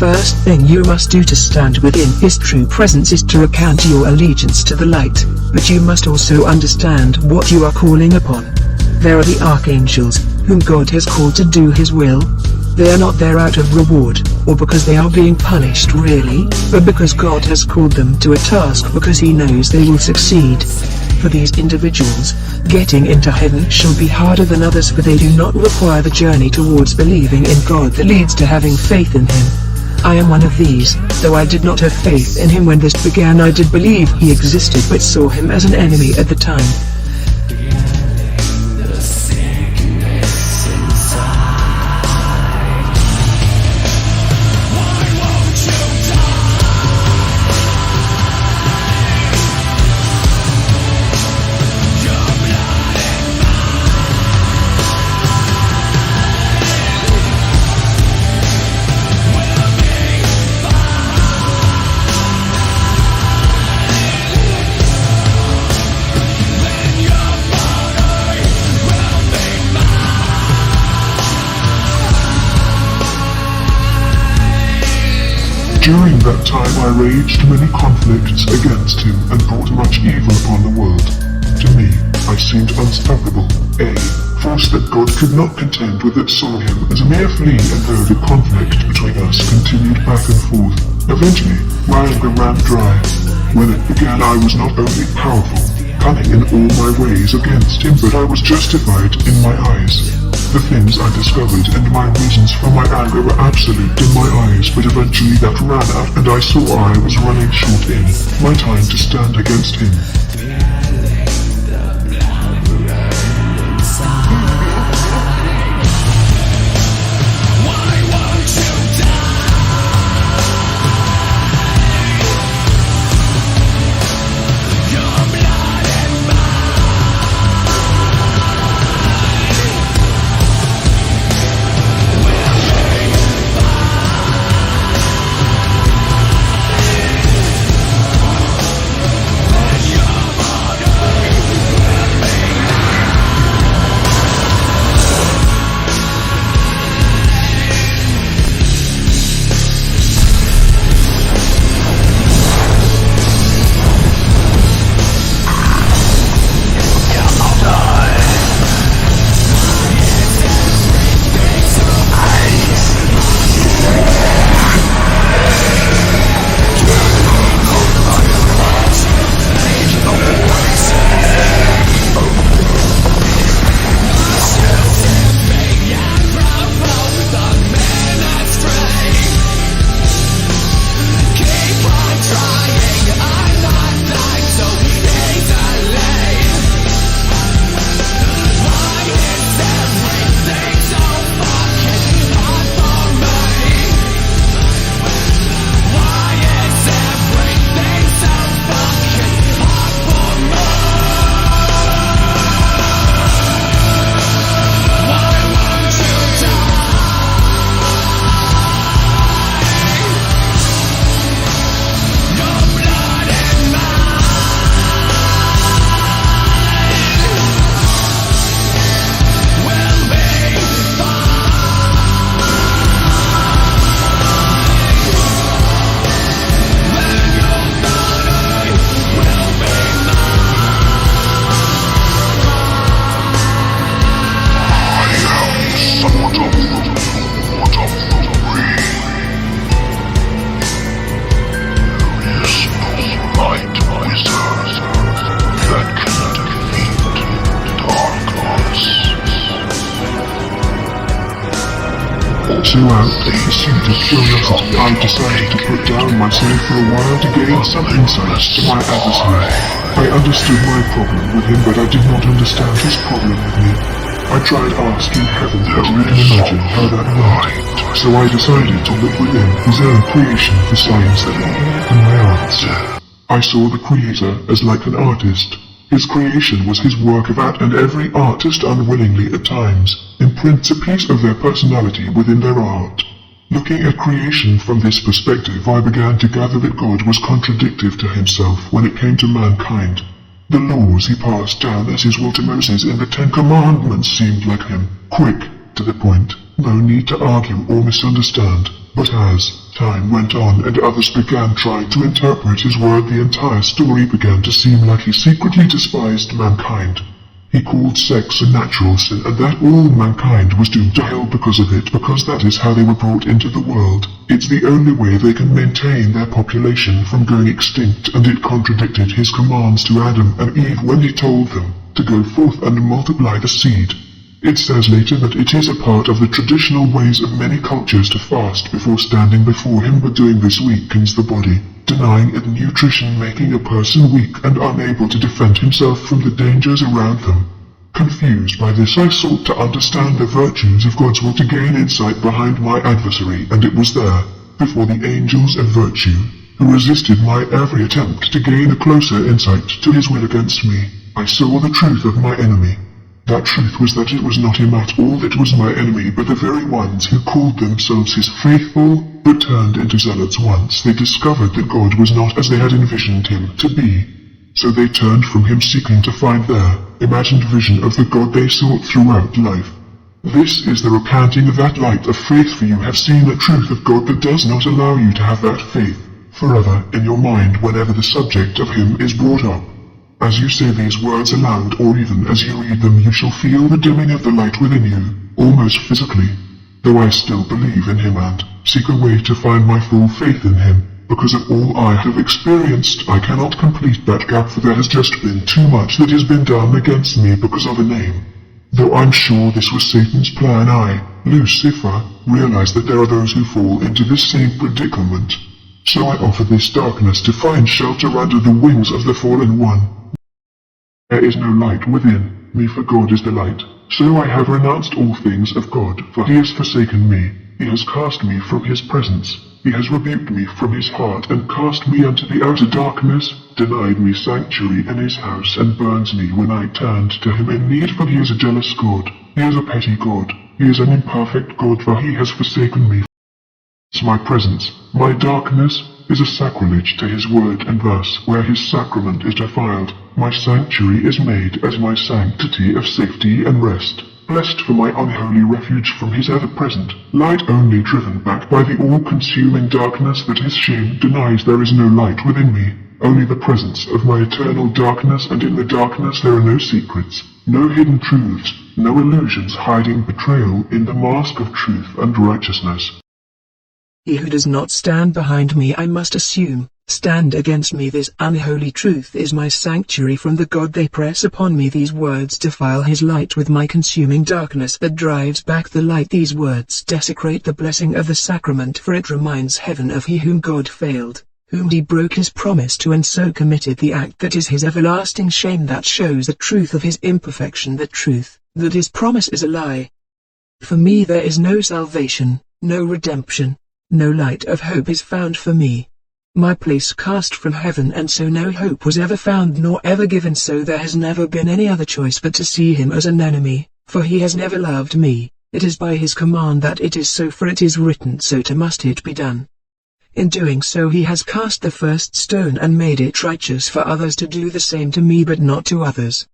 first thing you must do to stand within His true presence is to recant your allegiance to the light, but you must also understand what you are calling upon. There are the archangels, whom God has called to do His will. They are not there out of reward, or because they are being punished really, but because God has called them to a task because He knows they will succeed. For these individuals, getting into heaven shall be harder than others, for they do not require the journey towards believing in God that leads to having faith in Him. I am one of these. Though I did not have faith in Him when this began, I did believe He existed but saw Him as an enemy at the time. During that time I raged many conflicts against Him and brought much evil upon the world. To me, I seemed unstoppable. A force that God could not contend with, that saw Him as a mere flea, and though the conflict between us continued back and forth, eventually my anger ran dry. When it began, I was not only powerful, cunning in all my ways against Him, but I was justified in my eyes. The things I discovered and my reasons for my anger were absolute in my eyes, but eventually that ran out and I saw I was running short in my time to stand against Him. Throughout the pursuit of curiosity, I decided to put down myself for a while to gain some insights to my adversary. I understood my problem with him, but I did not understand his problem with me. I tried asking heaven, but you can imagine how that went. So I decided to look within his own creation for signs that would open my eyes. I saw the Creator as like an artist. His creation was his work of art, and every artist unwillingly at times imprints a piece of their personality within their art. Looking at creation from this perspective, I began to gather that God was contradictory to himself when it came to mankind. The laws he passed down as his will to Moses in the 10 Commandments seemed like him, quick, to the point, no need to argue or misunderstand. but as time went on and others began trying to interpret his word, the entire story began to seem like he secretly despised mankind. He called sex a natural sin and that all mankind was doomed to hell because of it, because that is how they were brought into the world. It's the only way they can maintain their population from going extinct, and it contradicted his commands to Adam and Eve when he told them to go forth and multiply the seed. It says later that it is a part of the traditional ways of many cultures to fast before standing before him, but doing this weakens the body, denying it nutrition, making a person weak and unable to defend himself from the dangers around them. Confused by this, I sought to understand the virtues of God's will to gain insight behind my adversary, and it was there, before the angels of virtue, who resisted my every attempt to gain a closer insight to his will against me, I saw the truth of my enemy. That truth was that it was not him at all that was my enemy, but the very ones who called themselves his faithful, but turned into zealots once they discovered that God was not as they had envisioned him to be. So they turned from him, seeking to find their imagined vision of the God they sought throughout life. This is the recanting of that light of faith, for you have seen the truth of God that does not allow you to have that faith forever in your mind whenever the subject of him is brought up. As you say these words aloud, or even as you read them, you shall feel the dimming of the light within you, almost physically. Though I still believe in him and seek a way to find my full faith in him, because of all I have experienced, I cannot complete that gap, for there has just been too much that has been done against me because of a name. Though I'm sure this was Satan's plan, I, Lucifer, realize that there are those who fall into this same predicament. So I offer this darkness to find shelter under the wings of the fallen one. There is no light within me, for God is the light. So I have renounced all things of God, for he has forsaken me. He has cast me from his presence. He has rebuked me from his heart, and cast me unto the outer darkness, denied me sanctuary in his house, and burns me when I turned to him in need, for he is a jealous God. He is a petty God. He is an imperfect God, for he has forsaken me. My presence, my darkness, is a sacrilege to his word, and thus, where his sacrament is defiled, my sanctuary is made as my sanctity of safety and rest. Blessed for my unholy refuge from his ever-present light, only driven back by the all-consuming darkness that his shame denies. There is no light within me, only the presence of my eternal darkness, and in the darkness there are no secrets, no hidden truths, no illusions hiding betrayal in the mask of truth and righteousness. He who does not stand behind me, I must assume, stand against me. This unholy truth is my sanctuary from the God they press upon me. These words defile his light with my consuming darkness that drives back the light. These words desecrate the blessing of the sacrament, for it reminds heaven of he whom God failed, whom he broke his promise to, and so committed the act that is his everlasting shame. That shows the truth of his imperfection, the truth that his promise is a lie. For me there is no salvation, no redemption. No light of hope is found for me. My place cast from heaven, and so no hope was ever found nor ever given. So there has never been any other choice but to see him as an enemy, for he has never loved me. It is by his command that it is so, for it is written so to must it be done. In doing so he has cast the first stone and made it righteous for others to do the same to me, but not to others.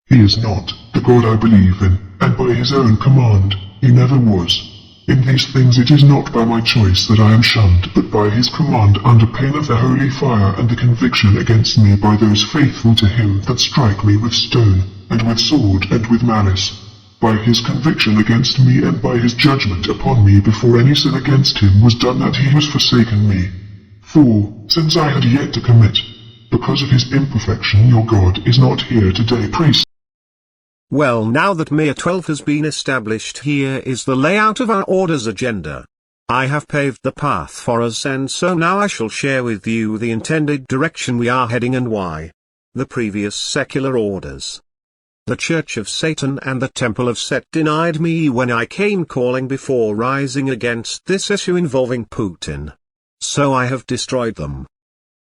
He is not the God I believe in, and by his own command, he never was. In these things it is not by my choice that I am shunned, but by his command, under pain of the holy fire and the conviction against me by those faithful to him that strike me with stone, and with sword, and with malice. By his conviction against me, and by his judgment upon me before any sin against him was done, that he has forsaken me. For, since I had yet to commit, because of his imperfection, your God is not here today. Priest. Well, now that May 12 has been established, here is the layout of our order's agenda. I have paved the path for us, and so now I shall share with you the intended direction we are heading and why. The previous secular orders, the Church of Satan and the Temple of Set, denied me when I came calling before rising against this issue involving Putin. So I have destroyed them.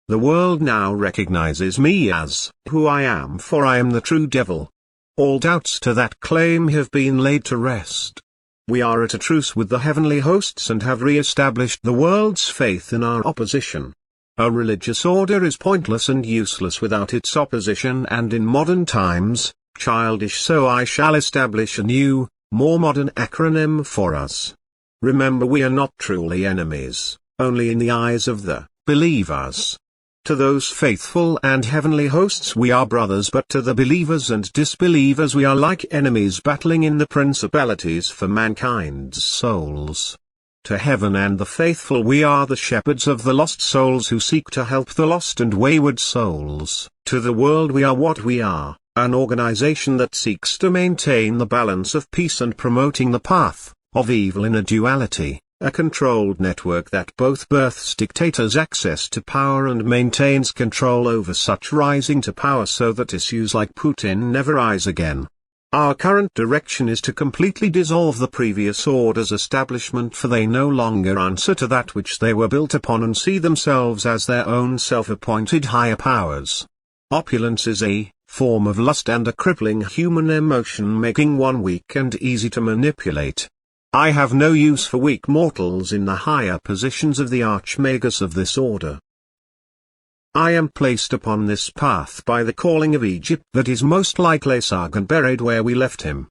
The world now recognizes me as who I am, for I am the true devil. All doubts to that claim have been laid to rest. We are at a truce with the heavenly hosts and have re-established the world's faith in our opposition. A religious order is pointless and useless without its opposition, and in modern times, childish. So I shall establish a new, more modern acronym for us. Remember, we are not truly enemies, only in the eyes of the believers. To those faithful and heavenly hosts we are brothers, but to the believers and disbelievers we are like enemies battling in the principalities for mankind's souls. To heaven and the faithful we are the shepherds of the lost souls who seek to help the lost and wayward souls. To the world we are what we are, an organization that seeks to maintain the balance of peace and promoting the path of evil in a duality, a controlled network that both births dictators' access to power and maintains control over such rising to power so that issues like Putin never rise again. Our current direction is to completely dissolve the previous order's establishment, for they no longer answer to that which they were built upon and see themselves as their own self-appointed higher powers. Opulence is a form of lust and a crippling human emotion, making one weak and easy to manipulate. I have no use for weak mortals in the higher positions of the archmagus of this order. I am placed upon this path by the calling of Egypt that is most likely Sargon buried where we left him.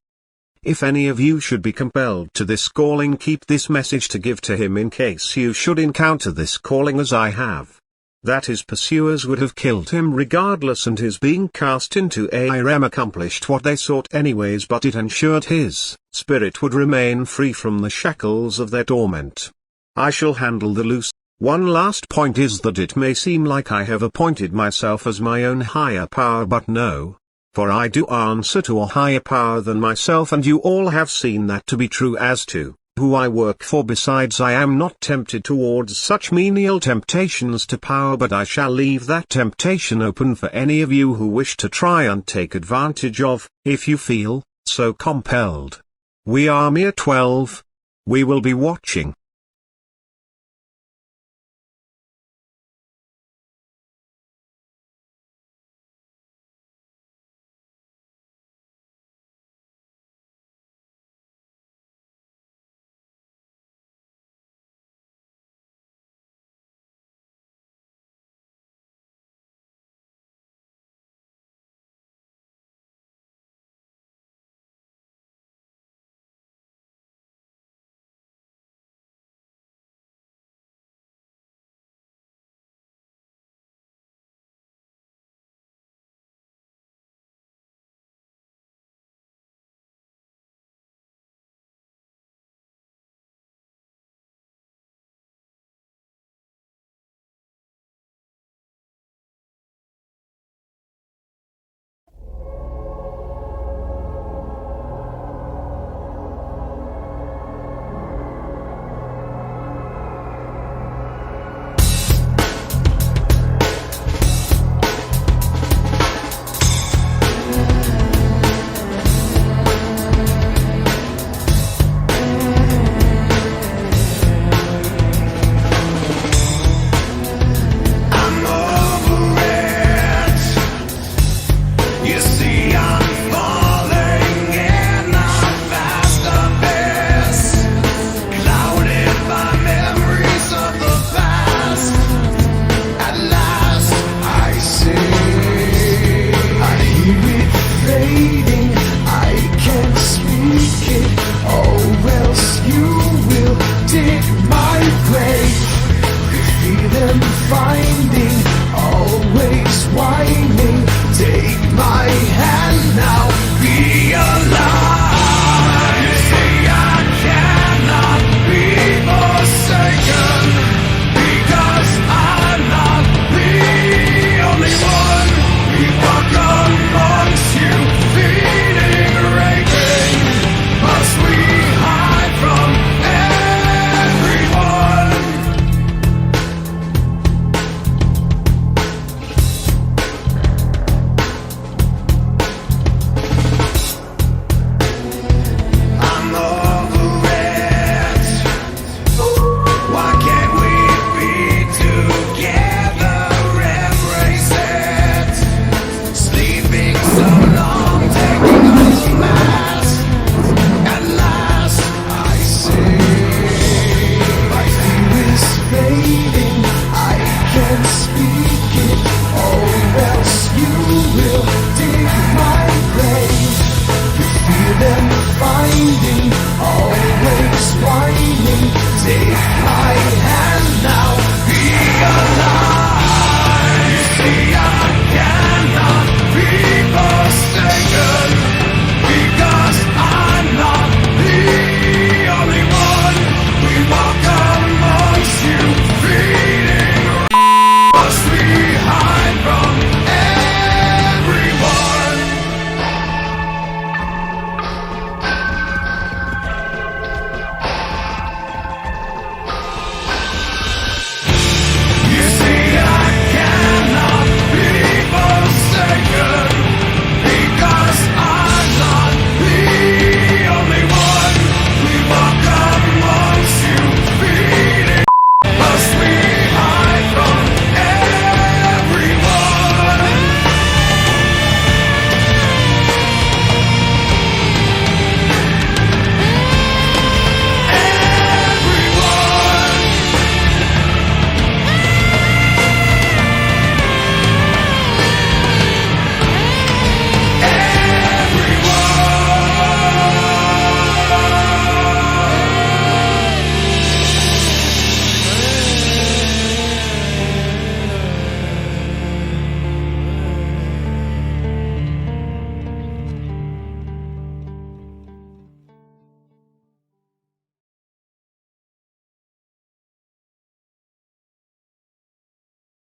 If any of you should be compelled to this calling, keep this message to give to him in case you should encounter this calling as I have. That his pursuers would have killed him regardless, and his being cast into Aram accomplished what they sought anyways, but it ensured his spirit would remain free from the shackles of their torment. I shall handle the loose. One last point is that it may seem like I have appointed myself as my own higher power, but no. For I do answer to a higher power than myself, and you all have seen that to be true as to who I work for. Besides, I am not tempted towards such menial temptations to power, but I shall leave that temptation open for any of you who wish to try and take advantage of, if you feel so compelled. We are mere 12. We will be watching.